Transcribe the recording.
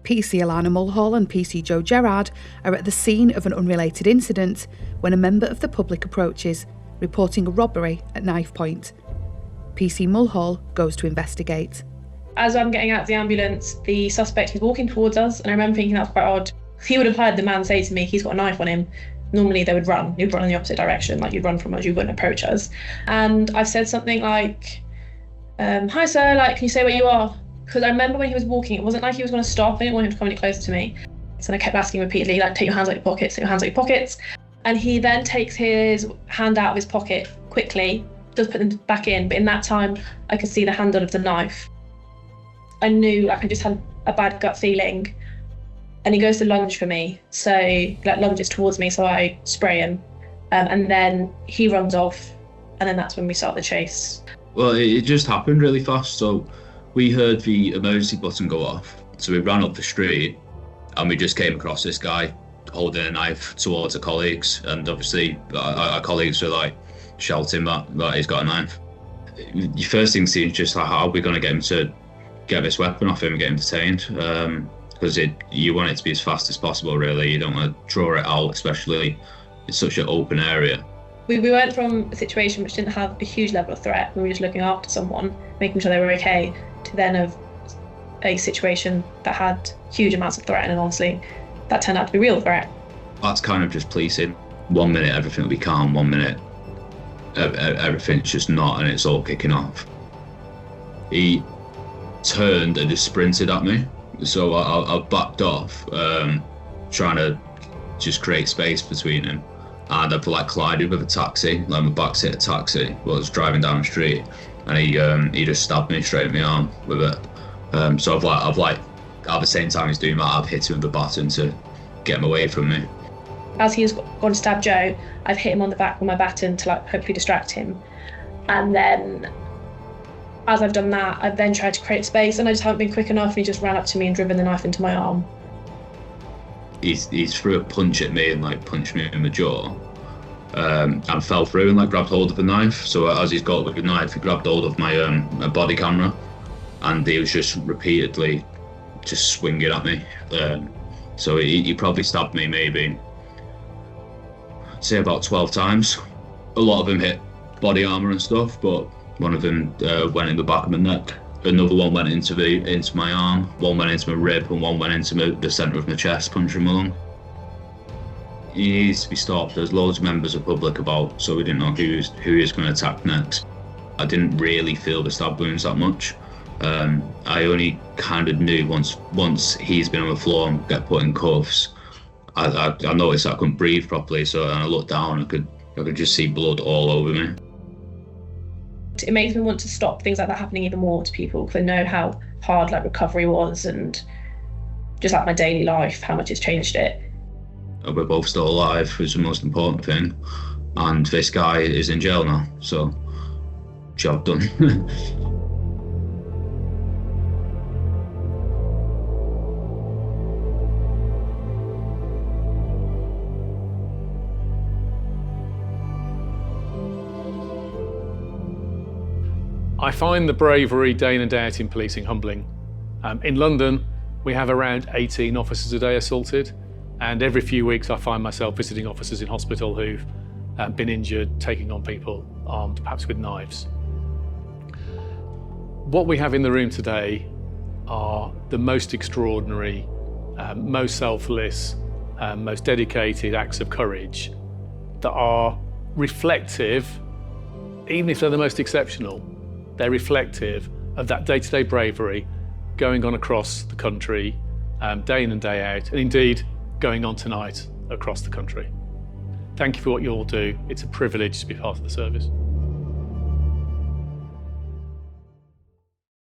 PC Alana Mulhall and PC Joe Gerard are at the scene of an unrelated incident when a member of the public approaches, reporting a robbery at knife point. PC Mulhall goes to investigate. As I'm getting out of the ambulance, the suspect is walking towards us, and I remember thinking that's quite odd. He would have heard the man say to me, he's got a knife on him. Normally they would run. You'd run in the opposite direction, like you'd run from us, you wouldn't approach us. And I've said something like, hi sir, like, can you say where you are? Because I remember when he was walking, it wasn't like he was going to stop. I didn't want him to come any closer to me. So I kept asking repeatedly, like, take your hands out your pockets, take your hands out your pockets. And he then takes his hand out of his pocket quickly, does put them back in, but in that time, I could see the handle of the knife. I knew, like, I just had a bad gut feeling. And he goes to lunge for me. So, like, lunges towards me, so I spray him. And then he runs off, and then that's when we start the chase. Well, it just happened really fast. So we heard the emergency button go off. So we ran up the street, and we just came across this guy holding a knife towards our colleagues. And obviously, our colleagues were, like, shouting that he's got a knife. Your first thing is just like, how are we going to get him to get this weapon off him and get him detained? Because you want it to be as fast as possible, really. You don't want to draw it out, especially in such an open area. We went from a situation which didn't have a huge level of threat, we were just looking after someone, making sure they were okay, to then of a situation that had huge amounts of threat, and honestly, that turned out to be a real threat. That's kind of just policing. 1 minute everything will be calm, 1 minute everything's just not, and it's all kicking off. He turned and just sprinted at me, so I backed off, trying to just create space between him, and I've like collided with a taxi, like my backseat of a taxi while I was driving down the street, and he just stabbed me straight in my arm with it. So I've like at the same time he's doing that, I've hit him with the baton to get him away from me. As he's gone to stab Joe, I've hit him on the back with my baton to, like, hopefully distract him. And then, as I've done that, I've then tried to create space, and I just haven't been quick enough, and he just ran up to me and driven the knife into my arm. He threw a punch at me and, like, punched me in the jaw, and fell through and, like, grabbed hold of the knife. So as he's got with the knife, he grabbed hold of my body camera, and he was just repeatedly just swinging at me. So he probably stabbed me maybe, I'd say about 12 times. A lot of them hit body armor and stuff, but one of them went in the back of my neck. Another one went into my arm, one went into my rib, and one went into the centre of my chest, punching my lung. He needs to be stopped. There's loads of members of public about, so we didn't know who he was going to attack next. I didn't really feel the stab wounds that much. I only kind of knew once he's been on the floor and get put in cuffs. I noticed I couldn't breathe properly, so when I looked down, I could just see blood all over me. It makes me want to stop things like that happening even more to people, because I know how hard, like, recovery was, and just like my daily life, how much it's changed it. We're both still alive, which is the most important thing, and this guy is in jail now, so job done. I find the bravery day in and day out in policing humbling. In London, we have around 18 officers a day assaulted, and every few weeks I find myself visiting officers in hospital who've been injured, taking on people armed, perhaps with knives. What we have in the room today are the most extraordinary, most selfless, most dedicated acts of courage that are reflective, even if they're the most exceptional, they're reflective of that day-to-day bravery going on across the country, day in and day out, and indeed going on tonight across the country. Thank you for what you all do. It's a privilege to be part of the service.